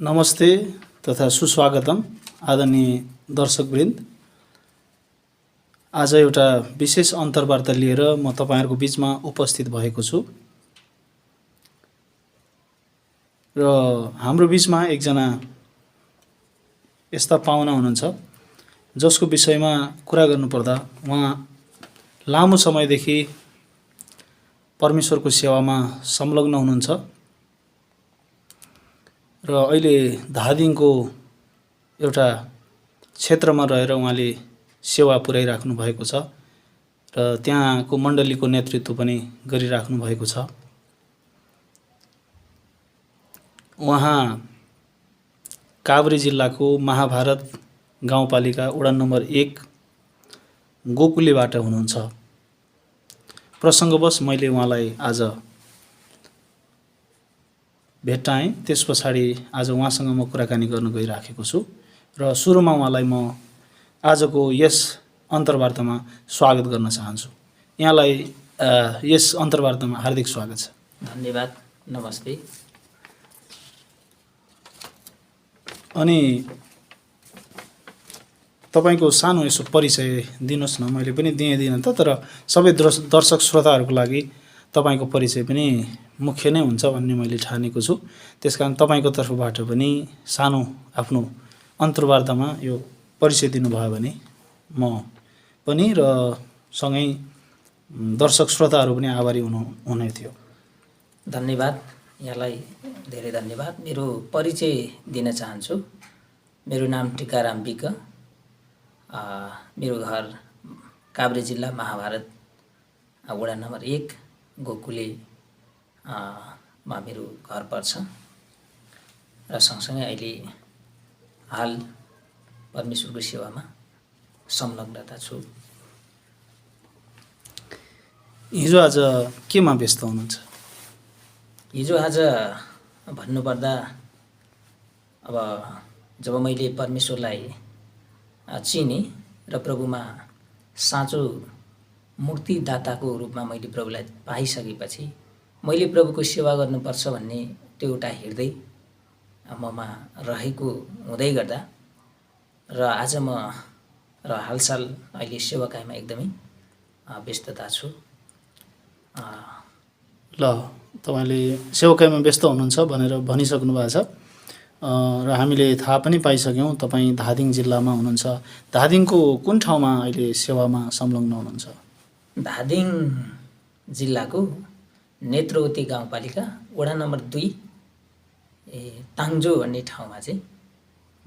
नमस्ते तथा सुस्वागतम आदरणीय दर्शकवृन्द। आज एउटा विशेष अन्तर्वार्ता लिएर म तपाईहरुको बीचमा उपस्थित भएको छु र हाम्रो बीचमा एकजना यस्ता पाहुना हुनुहुन्छ जसको विषयमा कुरा गर्नुपर्दा उहाँ लामो समयदेखि परमेश्वरको सेवामा संलग्न हुनुहुन्छ र अहिले धादिङको एउटा क्षेत्रमा रहेर उहाँले सेवा पुर्याइराख्नु भएको छ र त्यहाँको मण्डलीको नेतृत्व पनि गरिराख्नु भएको छ। उहाँ काभ्रे जिल्लाको महाभारत गाउँपालिका वडा नम्बर 1 गोकुलेबाट हुनुहुन्छ। प्रसङ्गवश मैले उहाँलाई आज भेट्टाएँ, त्यसपछाडि आज उहाँसँग म कुराकानी गर्न गइराखेको छु र सुरुमा उहाँलाई म आजको यस अन्तर्वार्तामा स्वागत गर्न चाहन्छु। यहाँलाई यस अन्तर्वार्तामा हार्दिक स्वागत छ। धन्यवाद। नमस्ते। अनि तपाईको सानो यसो परिचय दिनुस् न। मैले पनि दिएँ त, तर सबै दर्शक श्रोताहरूको लागि तपाईको परिचय पनि मुख्य नै हुन्छ भन्ने मैले ठानेको छु। त्यसकारण तपाईको तर्फबाट पनि सानो आफ्नो अन्तर्वार्तामा यो परिचय दिनुभयो भने म पनि र सँगै दर्शक श्रोताहरू पनि आभारी हुने थियो। धन्यवाद। यहाँलाई धेरै धन्यवाद। मेरो परिचय दिन चाहन्छु। मेरो नाम टिकाराम विक। मेरो घर काभ्रे जिल्ला महाभारत वडा नम्बर 1 गोकुले मा मेरो घर पर्छ र सँगसँगै अहिले हाल परमेश्वरको सेवामा संलग्नता छु। हिजो आज केमा व्यस्त हुनुहुन्छ? हिजो आज भन्नुपर्दा अब जब मैले परमेश्वरलाई चिने र प्रभुमा साँचो मुक्तिदाताको रूपमा मैले प्रभुलाई पाइसकेपछि मैले प्रभुको सेवा गर्नुपर्छ भन्ने त्यो एउटा हृदय ममा रहेको हुँदै गर्दा र आज म र हालसाल अहिले सेवाकाईमा एकदमै व्यस्तता छु। ल, तपाईले सेवाकाईमा व्यस्त हुनुहुन्छ भनेर भनिसक्नु भएको छ र हामीले थाहा पनि पाइसक्यौँ तपाईँ धादिङ जिल्लामा हुनुहुन्छ। धादिङको कुन ठाउँमा अहिले सेवामा संलग्न हुनुहुन्छ? धादिङ जिल्लाको नेत्रवती गाउँपालिका वडा नम्बर 2 ताङजो भन्ने ठाउँमा चाहिँ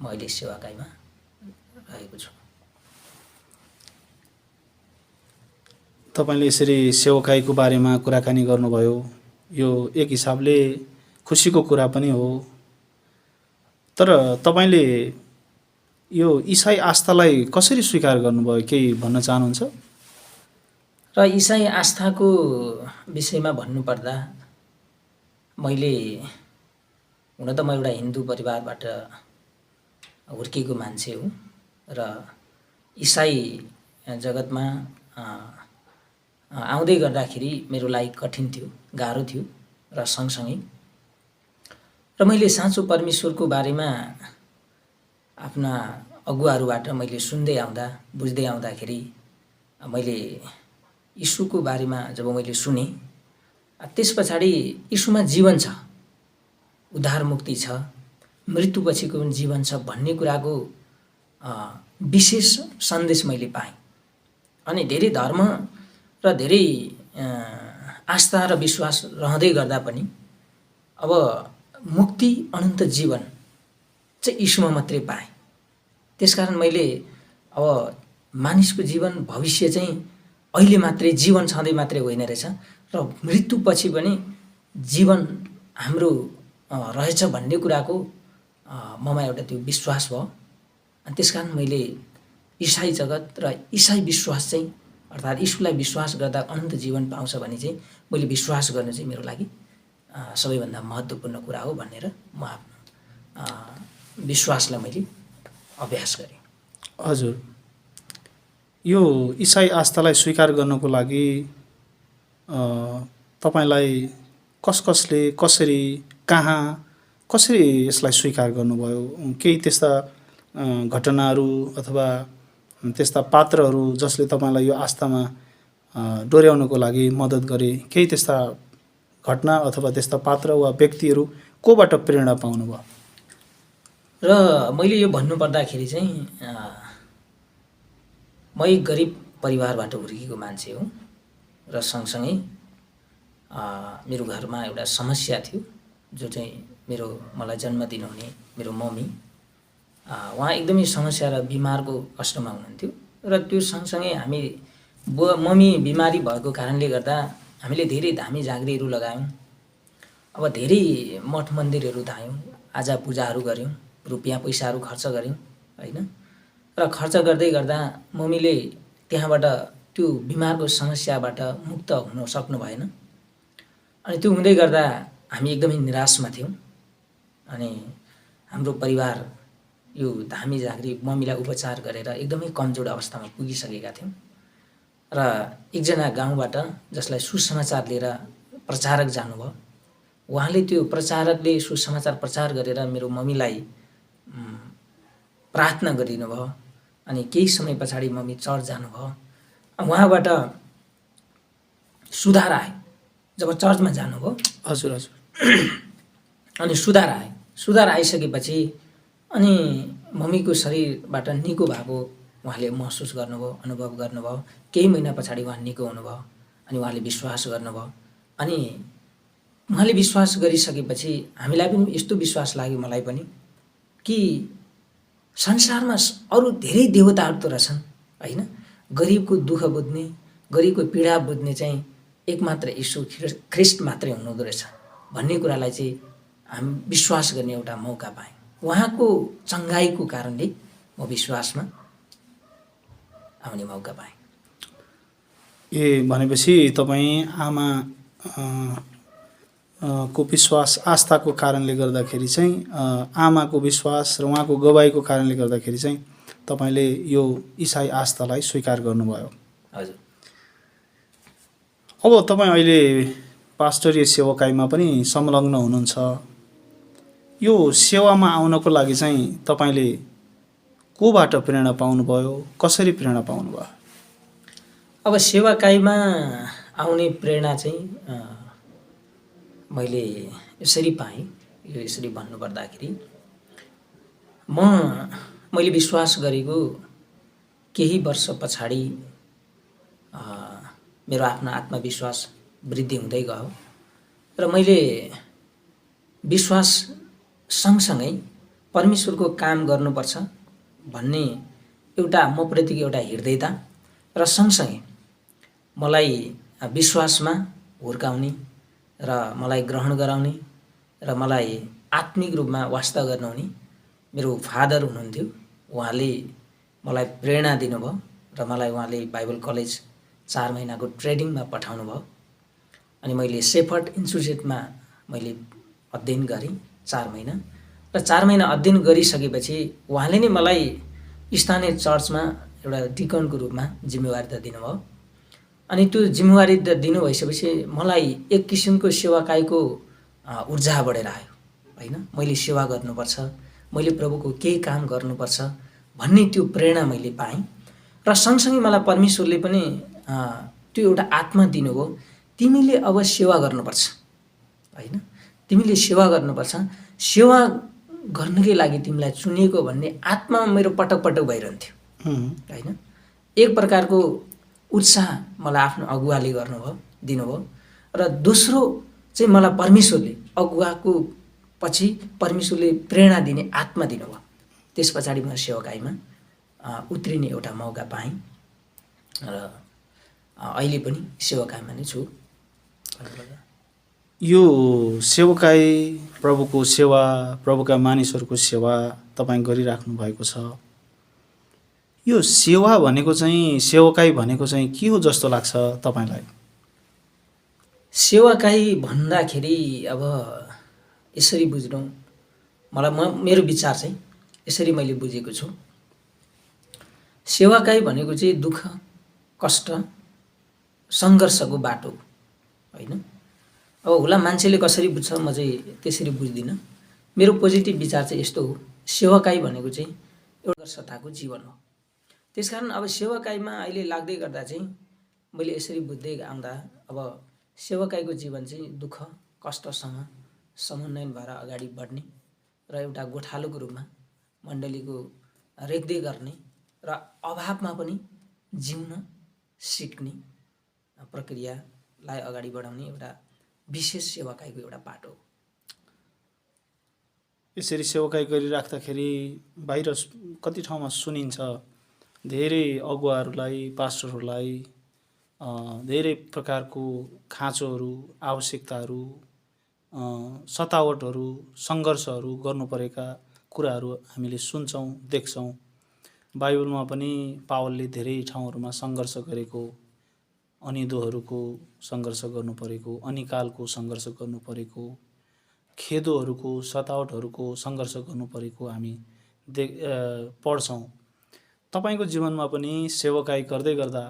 म अहिले सेवाकाईमा रहेको छु। तपाईले यसरी सेवाकाईको बारेमा कुराकानी गर्नुभयो, यो एक हिसाबले खुसीको कुरा पनि हो। तर तपाईले यो इसाई आस्थालाई कसरी स्वीकार गर्नुभयो, केही भन्न चाहनुहुन्छ? र इसाई आस्थाको विषयमा भन्नुपर्दा मैले हुन त म एउटा हिन्दू परिवारबाट हुर्केको मान्छे हुँ र इसाई जगतमा आउँदै गर्दाखेरि मेरो लागि कठिन थियो, गाह्रो थियो र सँगसँगै र मैले साँचो परमेश्वरको बारेमा आफ्ना अगुवाहरूबाट मैले सुन्दै आउँदा बुझ्दै आउँदाखेरि मैले यीशुको बारेमा जब मैले सुने, त्यस पछाडि यीशुमा जीवन छ, उद्धार मुक्ति छ, मृत्युपछिको पनि जीवन छ भन्ने कुराको विशेष सन्देश मैले पाएँ। अनि धेरै धर्म र धेरै आस्था र विश्वास रहँदै गर्दा पनि अब मुक्ति अनन्त जीवन चाहिँ यीशुमा मात्रै पाएँ। त्यसकारण मैले अब मानिसको जीवन भविष्य चाहिँ अहिले मात्रै जीवन छँदै मात्रै होइन रहेछ र मृत्युपछि पनि जीवन हाम्रो रहेछ भन्ने कुराको ममा एउटा त्यो विश्वास भयो। अनि त्यसकारण मैले इसाई जगत र इसाई विश्वास चाहिँ अर्थात् यीशुलाई विश्वास गर्दा अनन्त जीवन पाउँछ भने चाहिँ मैले विश्वास गर्नु चाहिँ मेरो लागि सबैभन्दा महत्त्वपूर्ण कुरा हो भनेर म आफ्नो विश्वासलाई मैले अभ्यास गरेँ। हजुर, यो इसाई आस्थालाई स्वीकार गर्नको लागि तपाईलाई कसले कसरी कहाँ कसरी यसलाई स्वीकार गर्नुभयो? केही त्यस्ता घटनाहरू अथवा त्यस्ता पात्रहरू जसले तपाईँलाई यो आस्थामा डोर्याउनको लागि मद्दत गरे, केही त्यस्ता घटना अथवा त्यस्ता पात्र वा व्यक्तिहरू कोबाट प्रेरणा पाउनुभयो? र मैले यो भन्नुपर्दाखेरि चाहिँ म एक गरिब परिवारबाट हुर्केको मान्छे हुँ र सँगसँगै मेरो घरमा एउटा समस्या थियो, जो चाहिँ मलाई जन्म दिनुहुने मेरो मम्मी, उहाँ एकदमै समस्या र बिमारको कष्टमा हुनुहुन्थ्यो र त्यो सँगसँगै हामी मम्मी बिमारी भएको कारणले गर्दा हामीले धेरै धामी झाँक्रीहरू लगायौँ, अब धेरै मठ मन्दिरहरू धायौँ, आजा पूजाहरू गऱ्यौँ, रुपियाँ पैसाहरू खर्च गऱ्यौँ होइन। र खर्च गर्दै गर्दा मम्मीले त्यहाँबाट त्यो बिमारको समस्याबाट मुक्त हुन सक्नु भएन। अनि त्यो हुँदै गर्दा हामी एकदमै निराशमा थियौँ। अनि हाम्रो परिवार यो धामी झाँक्री मम्मीलाई उपचार गरेर एकदमै कमजोर अवस्थामा पुगिसकेका थियौँ र एकजना गाउँबाट जसलाई सुसमाचार लिएर प्रचारक जानुभयो, उहाँले त्यो प्रचारकले सुसमाचार प्रचार गरेर मेरो मम्मीलाई प्रार्थना गरिदिनु भयो। अनि केही समय पछाडि मम्मी चर्च जानुभयो, उहाँबाट सुधार आयो। जब चर्चमा जानुभयो, हजुर हजुर, अनि सुधार आइसकेपछि अनि मम्मीको शरीरबाट निको भएको उहाँले महसुस गर्नुभयो, अनुभव गर्नुभयो। केही महिना पछाडि उहाँ निको हुनुभयो अनि उहाँले विश्वास गर्नुभयो। अनि उहाँले विश्वास गरिसकेपछि हामीलाई पनि यस्तो विश्वास लाग्यो, मलाई पनि, कि संसारमा अरू धेरै देवताहरू त रहेछन् होइन, गरिबको दुःख बुझ्ने, गरिबको पीडा बुझ्ने चाहिँ एकमात्र यीशु ख्रिस्ट मात्रै हुनुहुँदो रहेछ भन्ने कुरालाई चाहिँ हामी विश्वास गर्ने एउटा मौका पाएँ। उहाँको चङ्गाइको कारणले म विश्वासमा आउने मौका पाएँ। भनेपछि तपाईँ आमा को विश्वास, आस्थाको कारणले गर्दाखेरि चाहिँ, आमाको विश्वास र उहाँको गवाईको कारणले गर्दाखेरि चाहिँ तपाईँले यो इसाई आस्थालाई स्वीकार गर्नुभयो। हजुर। अब तपाईँ अहिले पास्टरीय सेवाकाईमा पनि संलग्न हुनुहुन्छ। यो सेवामा आउनको लागि चाहिँ तपाईँले कोबाट प्रेरणा पाउनुभयो? कसरी प्रेरणा पाउनुभयो? अब सेवाकाईमा आउने प्रेरणा चाहिँ मैले यसरी पाएँ। यो यसरी भन्नुपर्दाखेरि मैले विश्वास गरेको केही वर्ष पछाडि मेरो आफ्नो आत्मविश्वास वृद्धि हुँदै गयो र मैले विश्वास सँगसँगै परमेश्वरको काम गर्नुपर्छ भन्ने एउटा म प्रतिको एउटा हृदयता र सँगसँगै मलाई विश्वासमा हुर्काउने र मलाई ग्रहण गराउने र मलाई आत्मिक रूपमा वास्ता गर्नुहुने मेरो फादर हुनुहुन्थ्यो। उहाँले मलाई प्रेरणा दिनुभयो र मलाई उहाँले बाइबल कलेज 4 महिनाको ट्रेनिङमा पठाउनु भयो। अनि मैले सेफर्ड इन्स्टिट्युटमा मैले अध्ययन गरेँ 4 महिना र 4 महिना अध्ययन गरिसकेपछि उहाँले नै मलाई स्थानीय चर्चमा एउटा डिकनको रूपमा जिम्मेवारी त दिनुभयो। अनि त्यो जिम्मेवारी त दिनु भइसकेपछि मलाई एक किसिमको सेवाकाईको ऊर्जा बढेर आयो होइन। मैले सेवा गर्नुपर्छ, मैले प्रभुको केही काम गर्नुपर्छ भन्ने त्यो प्रेरणा मैले पाएँ। र सँगसँगै मलाई परमेश्वरले पनि त्यो एउटा आत्मा दिनुभयो, तिमीले अब सेवा गर्नुपर्छ होइन, तिमीले सेवा गर्नुपर्छ, सेवा गर्नकै लागि तिमीलाई चुनिएको भन्ने आत्मामा मेरो पटक पटक भइरहन्थ्यो होइन। एक प्रकारको उत्साह मलाई आफ्नो अगुवाले दिनुभयो र दोस्रो चाहिँ मलाई परमेश्वरले अगुवाको पछि परमेश्वरले प्रेरणा दिने आत्मा दिनुभयो। त्यस पछाडि म सेवाकाईमा उत्रिने एउटा मौका पाएँ र अहिले पनि सेवाकाईमा नै छु। यो सेवाकाई, प्रभुको सेवा, प्रभुका मानिसहरूको सेवा तपाईँ गरिराख्नु भएको छ। यो सेवा भनेको चाहिँ, सेवाकाई भनेको चाहिँ के हो जस्तो लाग्छ तपाईँलाई? सेवाकाई भन्दाखेरि अब यसरी बुझ्नु, मेरो विचार चाहिँ यसरी मैले बुझेको छु। सेवाकाई भनेको चाहिँ दुःख, कष्ट, सङ्घर्षको बाटो होइन। अब होला मान्छेले कसरी बुझ्छ, म चाहिँ त्यसरी बुझ्दिनँ। मेरो पोजिटिभ विचार चाहिँ यस्तो हो, सेवाकाई भनेको चाहिँ एउटा सत्ताको जीवन हो। त्यसकारण अब सेवाकाईमा अहिले लाग्दै गर्दा चाहिँ मैले यसरी बुझ्दै आउँदा अब सेवाकाईको जीवन चाहिँ दुःख कष्टसँग समन्वयन भएर अगाडि बढ्ने र एउटा गोठालोको रूपमा मण्डलीको रेखदेख गर्ने र अभावमा पनि जिउन सिक्ने प्रक्रियालाई अगाडि बढाउने एउटा विशेष सेवाकाईको एउटा पाटो हो। यसरी सेवाकाई गरिराख्दाखेरि बाहिर कति ठाउँमा सुनिन्छ धेरै अगुवाहरूलाई पास्टरहरूलाई धेरै प्रकारको खाँचोहरू आवश्यकताहरू सतावटहरू सङ्घर्षहरू गर्नु परेका कुराहरू हामीले सुन्छौँ देख्छौँ। बाइबलमा पनि पावलले धेरै ठाउँहरूमा सङ्घर्ष गरेको अनिदोहरूको सङ्घर्ष गर्नु परेको अनिकालको सङ्घर्ष गर्नु परेको खेदोहरूको सतावटहरूको सङ्घर्ष गर्नु परेको हामी पढ्छौँ। तपाईँको जीवनमा पनि सेवाकाई गर्दै गर्दा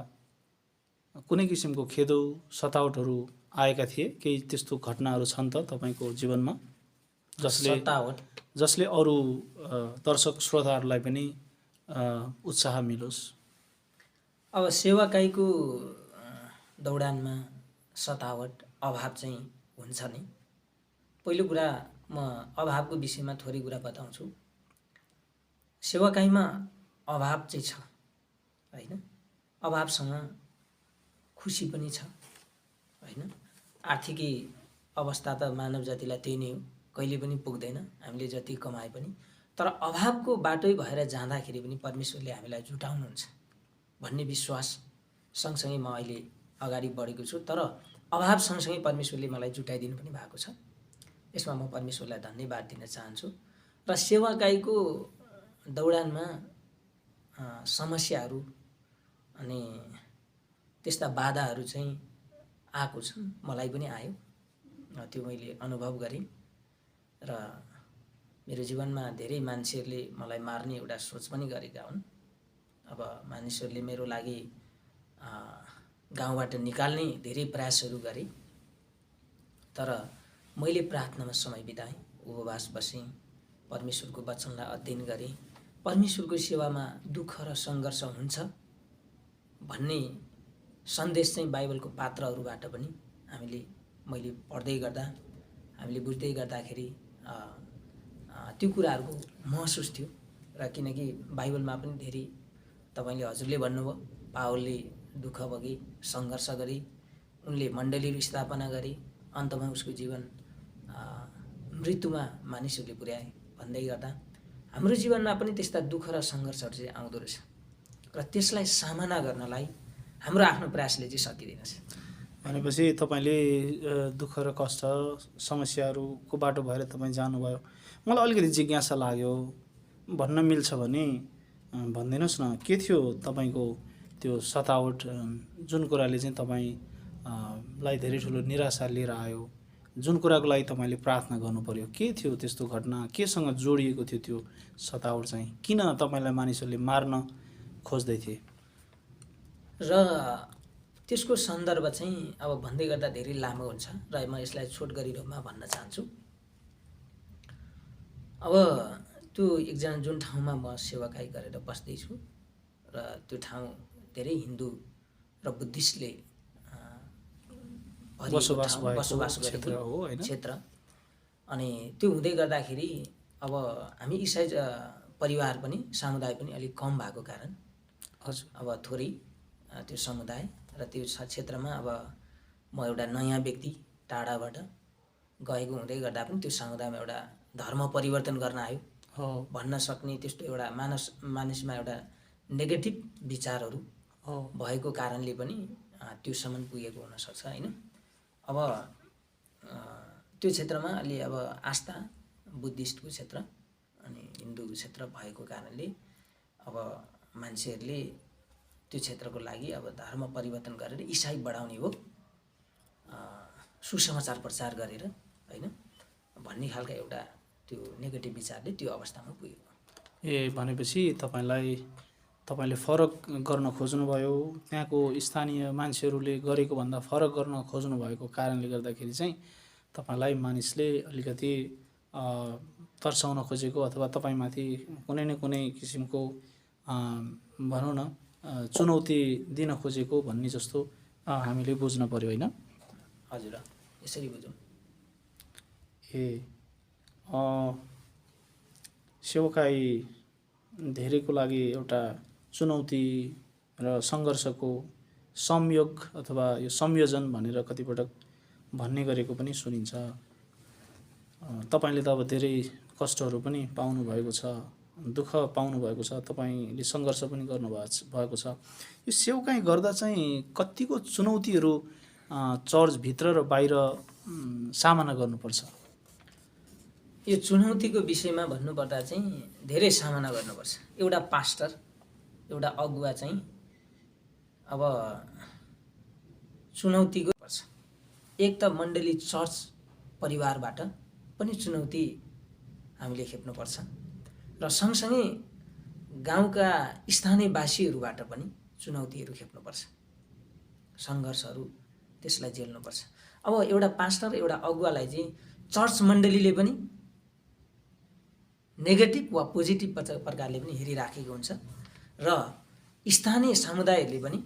कुनै किसिमको खेदो सतावटहरू आएका थिए? केही त्यस्तो घटनाहरू छन् त तपाईँको जीवनमा जसले अरू दर्शक श्रोताहरूलाई पनि उत्साह मिलोस्? अब सेवाकाईको दौडानमा सतावट अभाव चाहिँ हुन्छ नै। पहिलो कुरा म अभावको विषयमा थोरै कुरा बताउँछु। सेवाकाईमा अभाव चाहिँ छ होइन, अभावसँग खुसी पनि छ होइन। आर्थिकी अवस्था त मानव जातिलाई त्यही नै हो, कहिले पनि पुग्दैन हामीले जति कमाए पनि। तर अभावको बाटै भएर जाँदाखेरि पनि परमेश्वरले हामीलाई जुटाउनुहुन्छ भन्ने विश्वास सँगसँगै म अहिले अगाडि बढेको छु। तर अभाव सँगसँगै परमेश्वरले मलाई जुटाइदिनु पनि भएको छ। यसमा म परमेश्वरलाई धन्यवाद दिन चाहन्छु। र सेवाकाईको दौडानमा समस्याहरू अनि त्यस्ता बाधाहरू चाहिँ आएको छन्, मलाई पनि आयो, त्यो मैले अनुभव गरेँ। र मेरो जीवनमा धेरै मान्छेहरूले मलाई मार्ने एउटा सोच पनि गरेका हुन्। अब मानिसहरूले मेरो लागि गाउँबाट निकाल्ने धेरै प्रयासहरू गरे, तर मैले प्रार्थनामा समय बिताएँ, उपवास बसेँ, परमेश्वरको वचनलाई अध्ययन गरेँ। परमेश्वरको सेवामा दुःख र सङ्घर्ष हुन्छ भन्ने सन्देश चाहिँ बाइबलको पात्रहरूबाट पनि मैले पढ्दै गर्दा हामीले बुझ्दै गर्दाखेरि त्यो कुराहरूको महसुस थियो। र किनकि बाइबलमा पनि धेरै तपाईँले हजुरले भन्नुभयो पावलले दुःख भोगे सङ्घर्ष गरे, उनले मण्डलीहरू स्थापना गरे, अन्तमा उसको जीवन मृत्युमा मानिसहरूले पुर्याए भन्दै गर्दा हाम्रो जीवनमा पनि त्यस्ता दुःख र सङ्घर्षहरू चाहिँ आउँदो रहेछ र त्यसलाई सामना गर्नलाई हाम्रो आफ्नो प्रयासले चाहिँ सकिँदैनछ। भनेपछि तपाईँले दुःख र कष्ट समस्याहरूको बाटो भएर तपाईँ जानुभयो। मलाई अलिकति जिज्ञासा लाग्यो, भन्न मिल्छ भने भनिदिनुहोस् न, के थियो तपाईँको त्यो सतावट जुन कुराले चाहिँ तपाईँलाई धेरै ठुलो निराशा लिएर आयो, जुन कुराको लागि तपाईँले प्रार्थना गर्नु पर्यो? के थियो त्यस्तो घटना? केसँग जोडिएको थियो त्यो सतावट चाहिँ? किन तपाईँलाई मानिसहरूले मार्न खोज्दै थिए? र त्यसको सन्दर्भ चाहिँ अब भन्दै गर्दा धेरै लामो हुन्छ र म यसलाई छोटकरी रूपमा भन्न चाहन्छु। अब त्यो एकजना जुन ठाउँमा म सेवाकाई गरेर बस्दैछु र त्यो ठाउँ धेरै हिन्दू र बुद्धिस्टले बसोबास गरेको क्षेत्र। अनि त्यो हुँदै गर्दाखेरि अब हामी इसाई परिवार पनि समुदाय पनि अलिक कम भएको कारण अब थोरै त्यो समुदाय र त्यो क्षेत्रमा अब म एउटा नयाँ व्यक्ति टाढाबाट गएको हुँदै गर्दा पनि त्यो समुदायमा एउटा धर्म परिवर्तन गर्न आयो भन्न सक्ने त्यस्तो एउटा मानिसमा एउटा नेगेटिभ विचारहरू भएको कारणले पनि त्योसम्म पुगेको हुनसक्छ होइन। अब त्यो क्षेत्रमा अलि अब आस्था बुद्धिस्टको क्षेत्र अनि हिन्दू क्षेत्र भएको कारणले अब मान्छेहरूले त्यो क्षेत्रको लागि अब धर्म परिवर्तन गरेर इसाई बढाउने हो, सुसमाचार प्रचार गरेर होइन भन्ने खालका एउटा त्यो नेगेटिभ विचारले त्यो अवस्थामा पुगेको। भनेपछि तपाईँले फरक गर्न खोज्नुभयो, त्यहाँको स्थानीय मान्छेहरूले गरेको भन्दा फरक गर्न खोज्नु भएको कारणले गर्दाखेरि चाहिँ तपाईँलाई मानिसले अलिकति तर्साउन खोजेको अथवा तपाईँमाथि कुनै न कुनै किसिमको भनौँ न चुनौती दिन खोजेको भन्ने जस्तो हामीले बुझ्न पर्यो होइन? हजुर, यसरी बुझौँ। ए सेवकाई धेरैको लागि एउटा चुनौती र सङ्घर्षको संयोग अथवा यो संयोजन भनेर कतिपटक भन्ने गरेको पनि सुनिन्छ। तपाईँले त अब धेरै कष्टहरू पनि पाउनुभएको छ, दुःख पाउनुभएको छ, तपाईँले सङ्घर्ष पनि गर्नुभएको छ। यो सेवकाई गर्दा चाहिँ कतिको चुनौतीहरू चर्चभित्र र बाहिर सामना गर्नुपर्छ? यो चुनौतीको विषयमा भन्नुपर्दा चाहिँ धेरै सामना गर्नुपर्छ। एउटा पास्टर, एउटा अगुवा चाहिँ अब चुनौतीको पर्छ। एक त मण्डली चर्च परिवारबाट पनि चुनौती हामीले खेप्नुपर्छ र सँगसँगै गाउँका स्थानीयवासीहरूबाट पनि चुनौतीहरू खेप्नुपर्छ, सङ्घर्षहरू त्यसलाई झेल्नुपर्छ। अब एउटा पास्टर, एउटा अगुवालाई चाहिँ चर्च मण्डलीले पनि नेगेटिभ वा पोजिटिभ प्रकारले पनि हेरिराखेको हुन्छ र स्थानीय समुदायहरूले पनि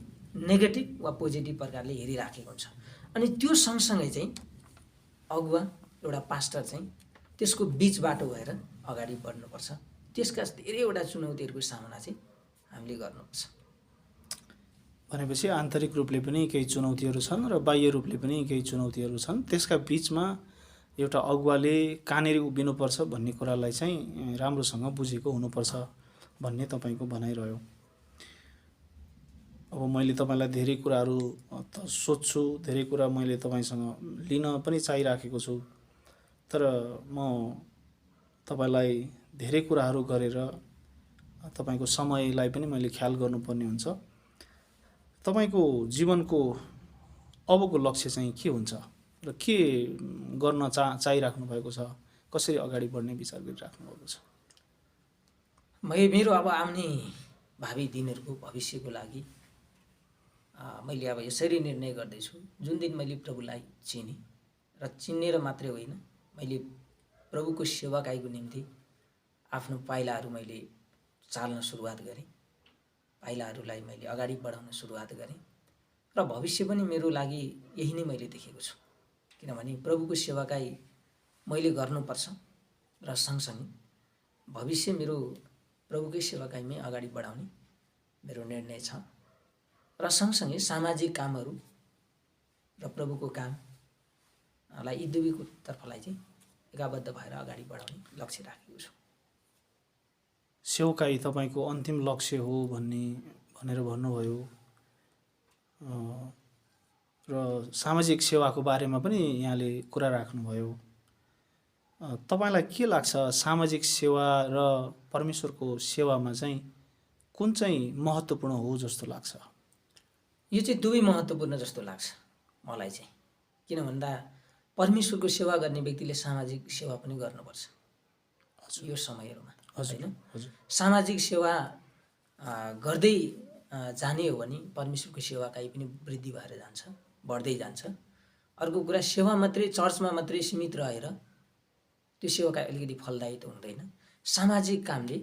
नेगेटिभ वा पोजिटिभ प्रकारले हेरिराखेको हुन्छ। अनि त्यो सँगसँगै चाहिँ अगुवा, एउटा पास्टर चाहिँ त्यसको बिच बाटो भएर अगाडि बढ्नुपर्छ। त्यसका धेरैवटा चुनौतीहरूको सामना चाहिँ हामीले गर्नुपर्छ। भनेपछि आन्तरिक रूपले पनि केही चुनौतीहरू छन् र बाह्य रूपले पनि केही चुनौतीहरू छन्। त्यसका बिचमा एउटा अगुवाले कहाँनिर उभिनुपर्छ भन्ने कुरालाई चाहिँ राम्रोसँग बुझेको हुनुपर्छ भन्ने तपाईँको भनाइरह्यो। अब मैले तपाईँलाई धेरै कुराहरू त सोध्छु, धेरै कुरा मैले तपाईँसँग लिन पनि चाहिराखेको छु, तर म तपाईँलाई धेरै कुराहरू गरेर तपाईँको समयलाई पनि मैले ख्याल गर्नुपर्ने हुन्छ। तपाईँको जीवनको अबको लक्ष्य चाहिँ के हुन्छ र के गर्न चाहिराख्नु भएको छ, कसरी अगाडि बढ्ने विचार गरिराख्नु भएको छ? मेरो अब आउने भावी दिनहरूको भविष्यको लागि मैले अब यसरी निर्णय गर्दैछु। जुन दिन मैले प्रभुलाई चिने र चिनेर मात्रै होइन, मैले प्रभुको सेवाकाईको निम्ति आफ्नो पाइलाहरू मैले चाल्न सुरुवात गरेँ, पाइलाहरूलाई मैले अगाडि बढाउन सुरुवात गरेँ र भविष्य पनि मेरो लागि यही नै मैले देखेको छु। किनभने प्रभुको सेवाकाई मैले गर्नुपर्छ र सँगसँगै भविष्य मेरो प्रभुकै सेवाकाईमै अगाडि बढाउने मेरो निर्णय छ र सँगसँगै सामाजिक कामहरू र प्रभुको कामलाई यी दुवैको तर्फलाई चाहिँ एकाबद्ध भएर अगाडि बढाउने लक्ष्य राखेको छु। सेवकाई तपाईँको अन्तिम लक्ष्य हो भनेर भन्नुभयो र सामाजिक सेवाको बारेमा पनि यहाँले कुरा राख्नुभयो। तपाईँलाई के लाग्छ, सामाजिक सेवा र परमेश्वरको सेवामा चाहिँ कुन चाहिँ महत्त्वपूर्ण हो जस्तो लाग्छ? यो चाहिँ दुवै महत्त्वपूर्ण जस्तो लाग्छ मलाई चाहिँ। किन भन्दा परमेश्वरको सेवा गर्ने व्यक्तिले सामाजिक सेवा पनि गर्नुपर्छ यो समयहरूमा, होइन? सामाजिक सेवा गर्दै जाने हो भने परमेश्वरको सेवाकाई पनि वृद्धि भएर जान्छ, बढ्दै जान्छ। अर्को कुरा, सेवा मात्रै चर्चमा मात्रै सीमित रहेर त्यो सेवाकाई अलिकति फलदायी त हुँदैन। सामाजिक कामले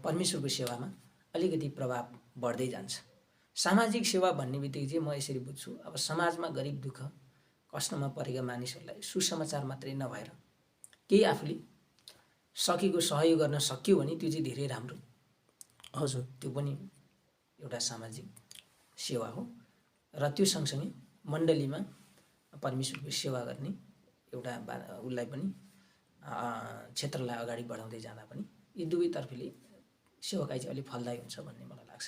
परमेश्वरको सेवामा अलिकति प्रभाव बढ्दै जान्छ। सामाजिक सेवा भन्ने बित्तिकै चाहिँ म यसरी बुझ्छु, अब समाजमा गरिब दुःख कष्टमा परेका मानिसहरूलाई सुसमाचार मात्रै नभएर केही आफूले सकेको सहयोग गर्न सक्यो भने त्यो चाहिँ धेरै राम्रो। हजुर, त्यो पनि एउटा सामाजिक सेवा हो र त्यो सँगसँगै मण्डलीमा परमेश्वरको सेवा गर्ने एउटा उसलाई पनि क्षेत्रलाई अगाडि बढाउँदै जाँदा पनि यी दुवैतर्फले सेवाकाई चाहिँ अलिक फलदायी हुन्छ भन्ने मलाई लाग्छ।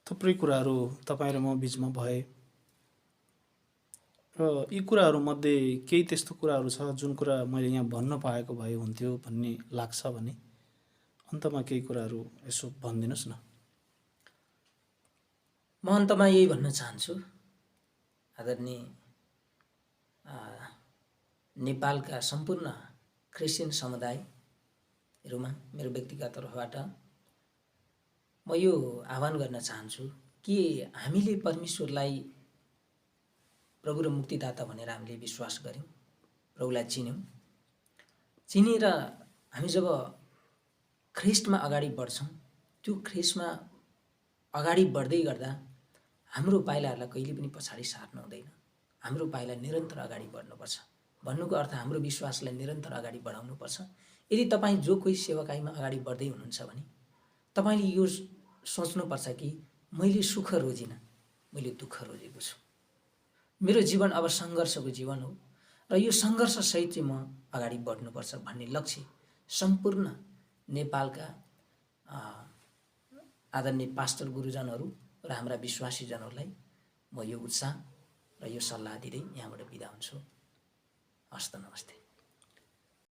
थुप्रै कुराहरू तपाईँ र म बिचमा भए र यी कुराहरूमध्ये केही त्यस्तो कुराहरू छ जुन कुरा मैले यहाँ भन्न पाएको भए हुन्थ्यो भन्ने लाग्छ भने अन्तमा केही कुराहरू यसो भनिदिनुहोस् न। म अन्तमा यही भन्न चाहन्छु, आदरणीय नेपालका सम्पूर्ण क्रिस्चियन समुदायहरूमा मेरो व्यक्तिगत तर्फबाट म यो आह्वान गर्न चाहन्छु कि हामीले परमेश्वरलाई प्रभु र मुक्तिदाता भनेर हामीले विश्वास गऱ्यौँ, प्रभुलाई चिन्यौँ चिनेर हामी जब ख्रिस्टमा अगाडि बढ्छौँ, त्यो ख्रिस्टमा अगाडि बढ्दै गर्दा हाम्रो पाइलाहरूलाई कहिले पनि पछाडि सार्नु हुँदैन। हाम्रो पाइला निरन्तर अगाडि बढ्नुपर्छ। भन्नुको अर्थ हाम्रो विश्वासलाई निरन्तर अगाडि बढाउनुपर्छ। यदि तपाईँ जो कोही सेवकाईमा अगाडि बढ्दै हुनुहुन्छ भने तपाईँले यो सोच्नुपर्छ कि मैले सुख रोजिनँ, मैले दुःख रोजेको छु। मेरो जीवन अब सङ्घर्षको जीवन हो र यो सङ्घर्षसहित चाहिँ म अगाडि बढ्नुपर्छ भन्ने लक्ष्य सम्पूर्ण नेपालका आदरणीय पास्टर गुरुजनहरू र हाम्रा विश्वासीजनहरूलाई म यो उत्साह र यो सल्लाह दिँदै यहाँबाट बिदा हुन्छु। हस्त नमस्ते।